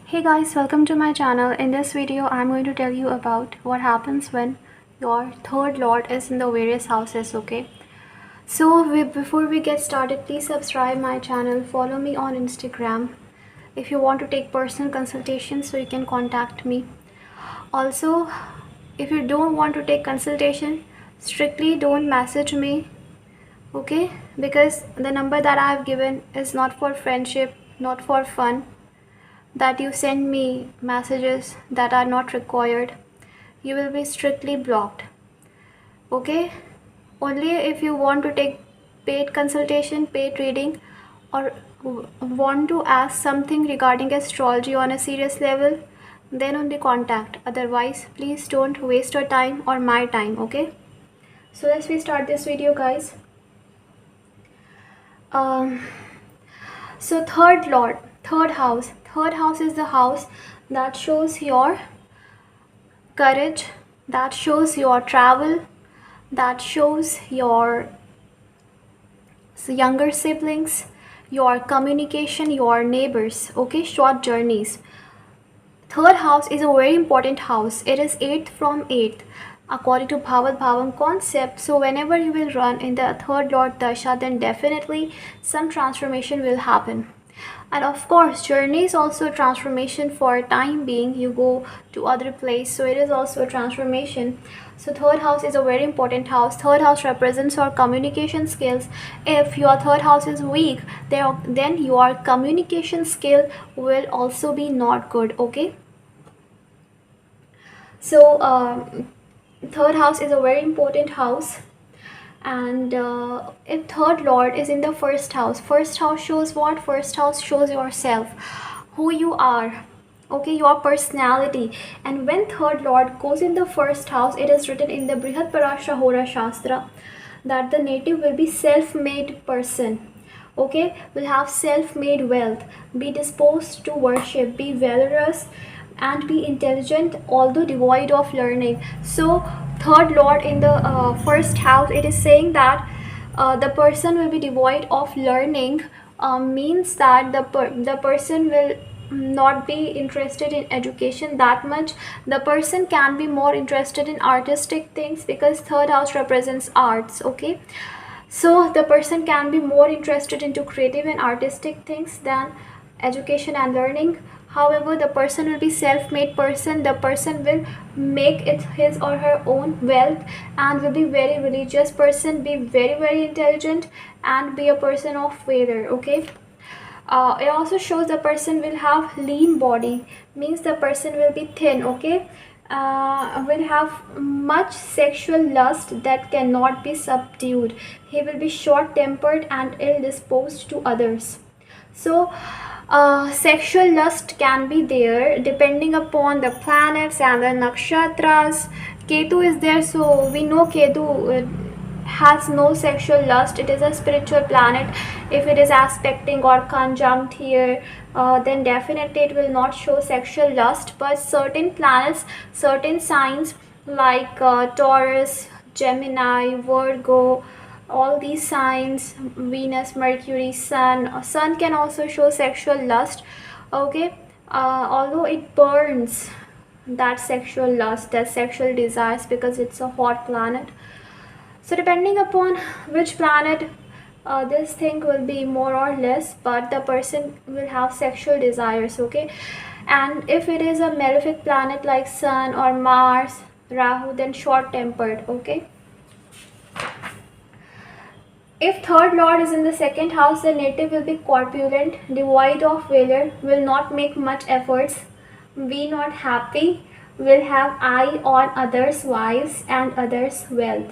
Hey guys, welcome to my channel. In this video, I'm going to tell you about what happens when your third lord is in the various houses, okay? Before we get started, please subscribe my channel, follow me on Instagram. If you want to take personal consultations, so you can contact me. Also, if you don't want to take consultation, strictly don't message me, okay? Because the number that I have given is not for friendship, not for fun, that you send me messages that are not required, you will be strictly blocked, okay? Only if you want to take paid consultation, paid reading, or want to ask something regarding astrology on a serious level, then only contact. Otherwise, please don't waste your time or my time, okay? So let's start this video, guys. um so third house is the house that shows your courage, that shows your travel, that shows your younger siblings, your communication, your neighbors, okay, short journeys. Third house is a very important house. It is 8th from 8th according to Bhavat Bhavam concept. So whenever you will run in the third lord dasha, then definitely some transformation will happen. And of course, journey is also a transformation. For time being, you go to other place, so it is also a transformation. So third house is a very important house. Third house represents your communication skills. If your third house is weak, then your communication skill will also be not good, okay? So third house is a very important house. And if third lord is in the first house shows what? First house shows yourself, who you are, okay, your personality. And when third lord goes in the first house, it is written in the Brihad Parashara Hora Shastra that the native will be self-made person, okay, will have self-made wealth, be disposed to worship, be valorous, and be intelligent although devoid of learning. So third lord in the first house, it is saying that the person will be devoid of learning, means that the person will not be interested in education that much. The person can be more interested in artistic things, because third house represents arts, okay? So the person can be more interested into creative and artistic things than education and learning. However, the person will be self-made person. The person will make it his or her own wealth, and will be very religious person, be very intelligent, and be a person of valor, okay? It also shows the person will have lean body, means the person will be thin, okay? Will have much sexual lust that cannot be subdued. He will be short-tempered and ill-disposed to others. So sexual lust can be there depending upon the planets and the nakshatras. Ketu is there, so we know Ketu has no sexual lust. It is a spiritual planet. If it is aspecting or conjunct here, then definitely it will not show sexual lust. But certain planets, certain signs like Taurus, Gemini, Virgo, all these signs, Venus, Mercury, sun can also show sexual lust, okay? Although it burns that sexual lust, that sexual desires, because it's a hot planet. So depending upon which planet, this thing will be more or less, but the person will have sexual desires, okay? And if it is a malefic planet like Sun or Mars, Rahu, then short-tempered, okay? If third lord is in the second house, the native will be corpulent, devoid of valor, will not make much efforts, be not happy, will have eye on others' wives and others' wealth.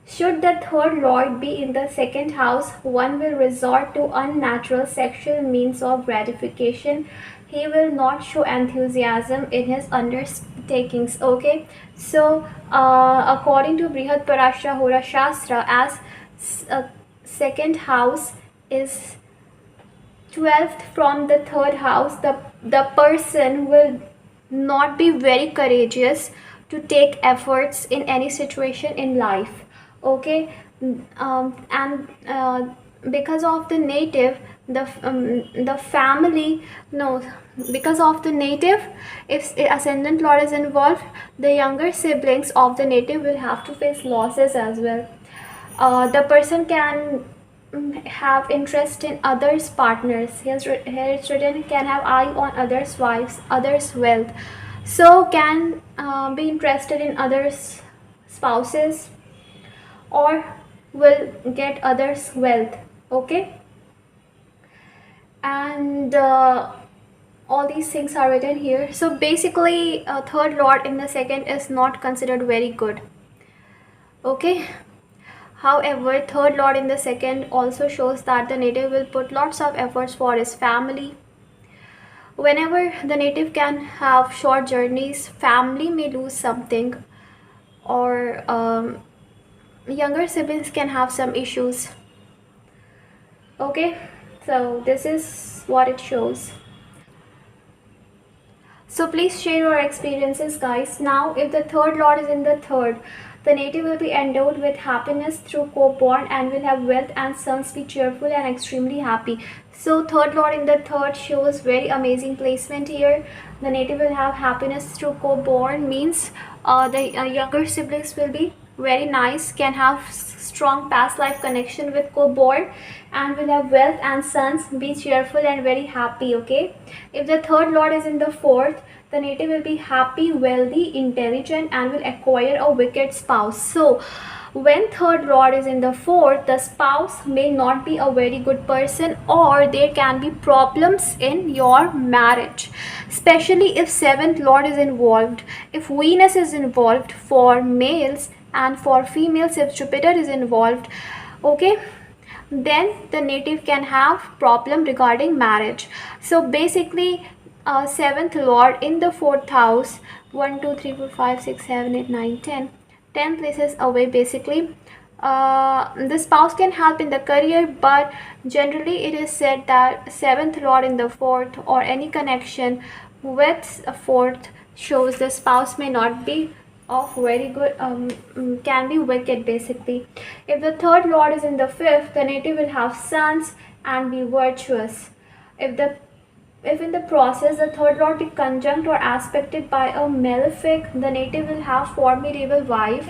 Should the third lord be in the second house, one will resort to unnatural sexual means of gratification. He will not show enthusiasm in his undertakings, okay? So according to Brihad Parashara Hora Shastra, as second house is 12th from the third house, the person will not be very courageous to take efforts in any situation in life, okay? And because of the native, the family, no, because of the native, if ascendant lord is involved, the younger siblings of the native will have to face losses as well. The person can have interest in others partners. Here it's written can have eye on others wives, others wealth, so can be interested in others spouses, or will get others wealth. Okay, and all these things are written here. So basically third lord in the second is not considered very good. Okay, however, third lord in the second also shows that the native will put lots of efforts for his family. Whenever the native can have short journeys, family may lose something, or younger siblings can have some issues. Okay, so this is what it shows. So please share your experiences, guys. Now, if the third lord is in the third, the native will be endowed with happiness through co-born and will have wealth and sons, be cheerful and extremely happy. So third lord in the third shows very amazing placement here. The native will have happiness through co-born, means the younger siblings will be very nice, can have strong past life connection with co-born, and will have wealth and sons, be cheerful and very happy. Okay, if the third lord is in the fourth, the native will be happy, wealthy, intelligent, and will acquire a wicked spouse. So when third lord is in the fourth, the spouse may not be a very good person, or there can be problems in your marriage, especially if seventh lord is involved. If Venus is involved for males, and for females if Jupiter is involved, okay, then the native can have problem regarding marriage. So basically seventh lord in the fourth house, 1 2 3 4 5 6 7 8 9 10, 10 places away, basically the spouse can help in the career, but generally it is said that seventh lord in the fourth, or any connection with a fourth, shows the spouse may not be of very good, can be wicked basically. If the third lord is in the fifth, the native will have sons and be virtuous. If in the process the third lord be conjunct or aspected by a malefic, the native will have formidable wife.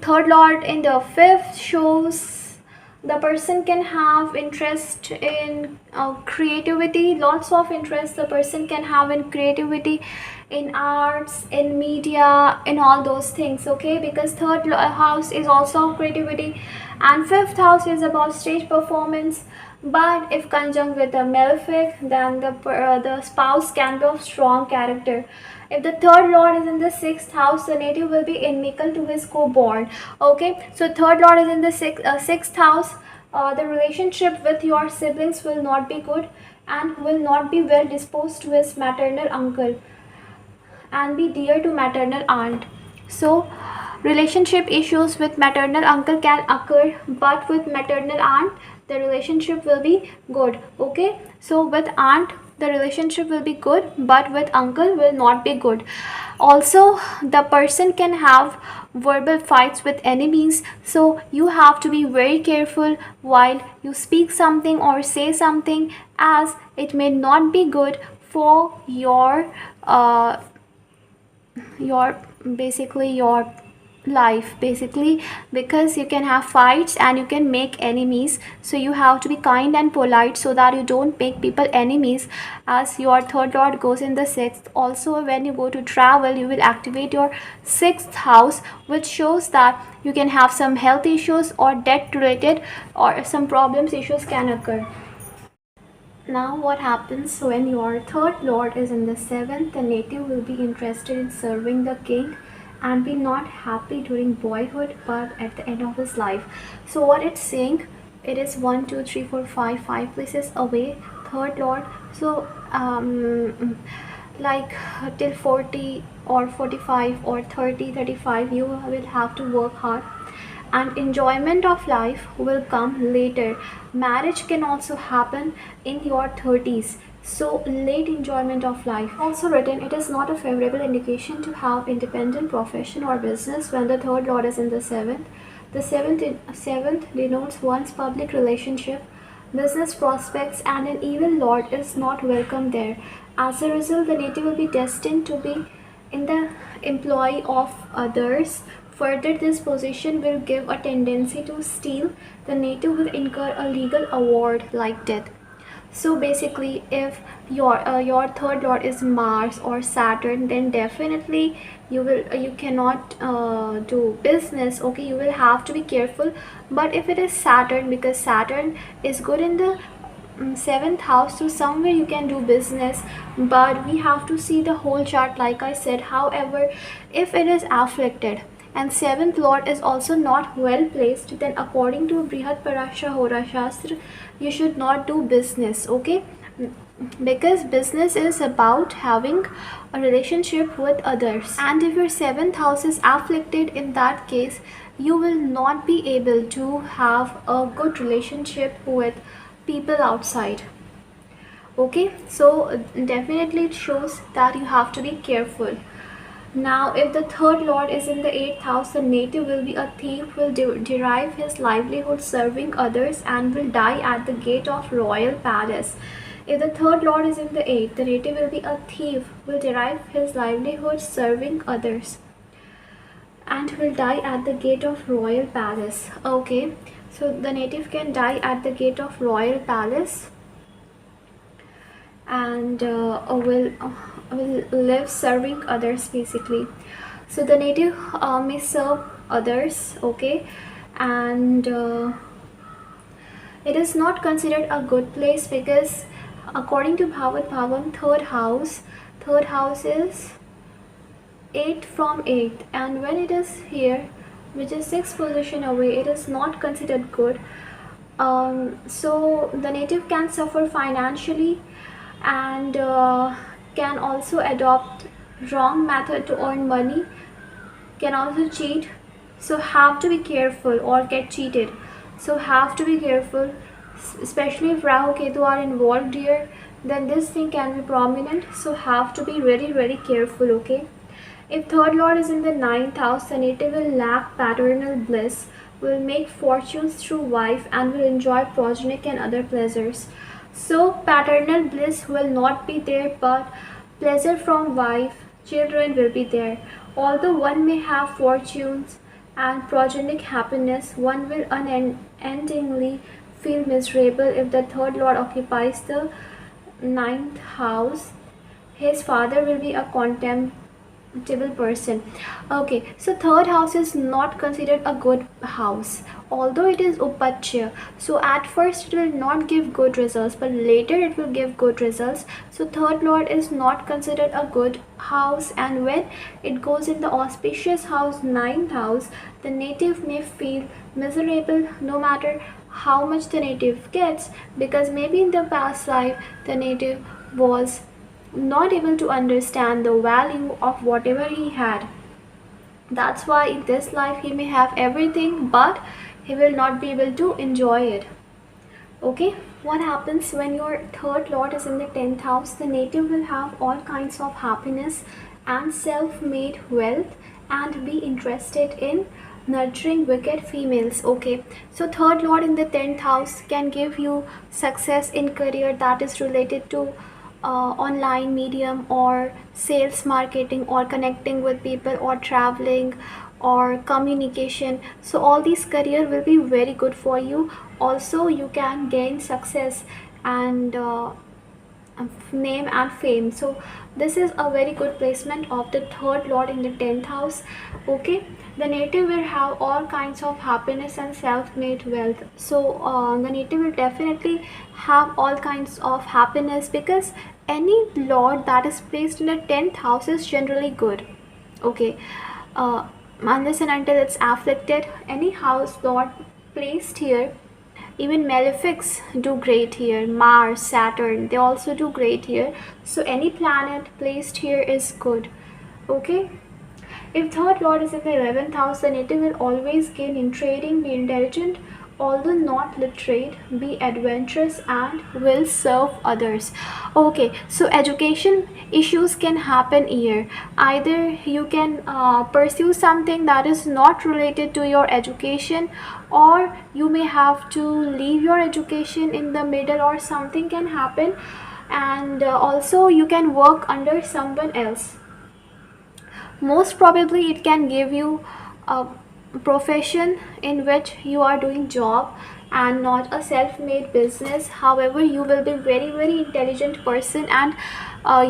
Third lord in the fifth shows the person can have interest in creativity, lots of interest the person can have in creativity, in arts, in media, in all those things. Okay, because third house is also creativity, and fifth house is about stage performance. But if conjunct with a malefic, then the spouse can be of strong character. If the third lord is in the sixth house, the native will be inimical to his co-born. Okay, so third lord is in the sixth house. The relationship with your siblings will not be good, and will not be well disposed to his maternal uncle, and be dear to maternal aunt. So relationship issues with maternal uncle can occur, but with maternal aunt the relationship will be good. Okay, so with aunt the relationship will be good, but with uncle will not be good. Also, the person can have verbal fights with enemies, so you have to be very careful while you speak something or say something, as it may not be good for your basically your life, basically, because you can have fights and you can make enemies. So you have to be kind and polite so that you don't make people enemies, as your third lord goes in the sixth. Also, when you go to travel, you will activate your sixth house, which shows that you can have some health issues or debt related, or some problems issues can occur. Now what happens when your third lord is in the seventh? The native will be interested in serving the king and be not happy during boyhood, but at the end of his life. So what it's saying, it is 1 2 3 4 5 places away, third lord. So like till 40 or 45 or 30 35, you will have to work hard, and enjoyment of life will come later. Marriage can also happen in your 30s, so late enjoyment of life. Also written, it is not a favorable indication to have independent profession or business when the third lord is in the seventh. The seventh denotes one's public relationship, business prospects, and an evil lord is not welcome there. As a result, the native will be destined to be in the employ of others. Further, this position will give a tendency to steal. The native will incur a legal award like death. So basically, if your third lord is Mars or Saturn, then definitely you cannot do business. Okay, you will have to be careful. But if it is Saturn, because Saturn is good in the seventh house, so somewhere you can do business, but we have to see the whole chart like I said. However, if it is afflicted and seventh lord is also not well placed, then according to Brihad Parasha Hora Shastra, you should not do business. Okay, because business is about having a relationship with others, and if your seventh house is afflicted, in that case you will not be able to have a good relationship with people outside. Okay, so definitely it shows that you have to be careful. Now, if the third lord is in the 8th house, the native will be a thief, will derive his livelihood serving others, and will die at the gate of royal palace. If the third lord is in the 8th, the native will be a thief, will derive his livelihood serving others, and will die at the gate of royal palace. Okay, so the native can die at the gate of royal palace, and will live serving others basically. So the native may serve others. Okay, and it is not considered a good place, because according to Bhavat Bhavam, third house is 8 from 8th, and when it is here, which is 6th position away, it is not considered good. So the native can suffer financially, and can also adopt wrong method to earn money, can also cheat. So have to be careful, or get cheated. So have to be careful, especially if Rahu Ketu are involved here, then this thing can be prominent. So have to be very careful. Okay, if third lord is in the 9th house, the native will lack paternal bliss, will make fortunes through wife, and will enjoy progenic and other pleasures. So paternal bliss will not be there, but pleasure from wife, children will be there. Although one may have fortunes and progenic happiness, one will unendingly feel miserable if the third lord occupies the 9th house. His father will be a contemptible person. Okay, so third house is not considered a good house, although it is upachya. So at first it will not give good results, but later it will give good results. So third lord is not considered a good house, and when it goes in the auspicious house, 9th house, the native may feel miserable no matter how much the native gets, because maybe in the past life the native was not able to understand the value of whatever he had. That's why in this life he may have everything, but he will not be able to enjoy it. Okay, what happens when your third lord is in the 10th house? The native will have all kinds of happiness and self-made wealth, and be interested in nurturing wicked females. Okay, so third lord in the 10th house can give you success in career that is related to online medium, or sales, marketing, or connecting with people, or traveling, or communication. So all these career will be very good for you. Also you can gain success and name and fame. So this is a very good placement of the third lord in the 10th house. Okay, the native will have all kinds of happiness and self-made wealth. So the native will definitely have all kinds of happiness, because any lord that is placed in the 10th house is generally good. Okay, unless and until it's afflicted, any house lord placed here, even malefics do great here. Mars, Saturn, they also do great here. So any planet placed here is good. Okay, if third lord is in the 11th house, the native will always gain in trading, be intelligent, although not literate, be adventurous, and will serve others. Okay, so education issues can happen here. Either you can pursue something that is not related to your education, or you may have to leave your education in the middle, or something can happen. And also you can work under someone else. Most probably it can give you a profession in which you are doing job and not a self-made business. However, you will be very intelligent person, and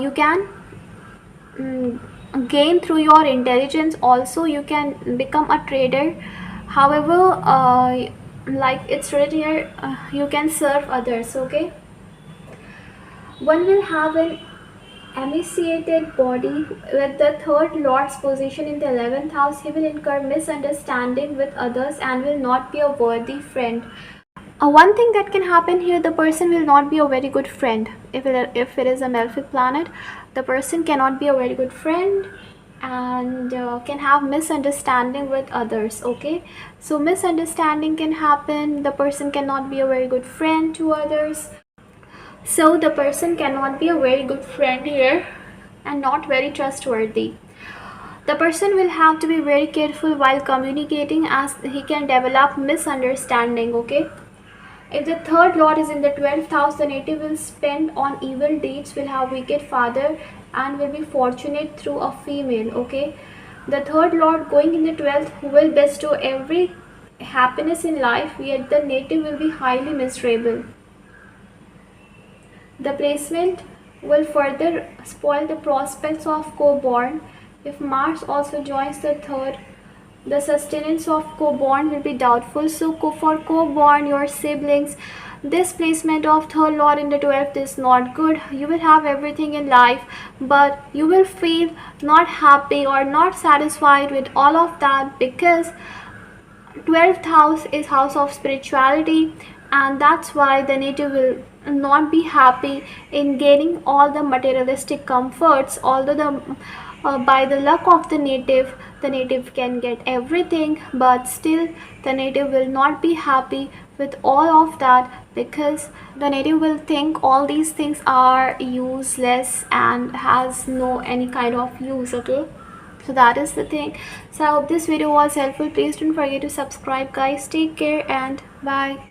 you can gain through your intelligence. Also you can become a trader. However, like it's written here, you can serve others. Okay, one will have an emaciated body. With the third lord's position in the 11th house, he will incur misunderstanding with others and will not be a worthy friend. One thing that can happen here, the person will not be a very good friend. If it is a malefic planet, the person cannot be a very good friend, and can have misunderstanding with others. Okay, so misunderstanding can happen, the person cannot be a very good friend to others. So the person cannot be a very good friend here and not very trustworthy. The person will have to be very careful while communicating, as he can develop misunderstanding. Okay, if the third lord is in the 12th house, the native will spend on evil deeds, will have wicked father, and will be fortunate through a female. Okay, the third lord going in the 12th will bestow every happiness in life, yet the native will be highly miserable. The placement will further spoil the prospects of co-born. If Mars also joins the third, the sustenance of co-born will be doubtful. So for co-born, your siblings, this placement of third lord in the 12th is not good. You will have everything in life, but you will feel not happy or not satisfied with all of that, because 12th house is house of spirituality, and that's why the native will not be happy in gaining all the materialistic comforts. Although by the luck of the native can get everything, but still the native will not be happy with all of that, because the native will think all these things are useless and has no any kind of use. Okay, so that is the thing. So I hope this video was helpful. Please don't forget to subscribe, guys. Take care and bye.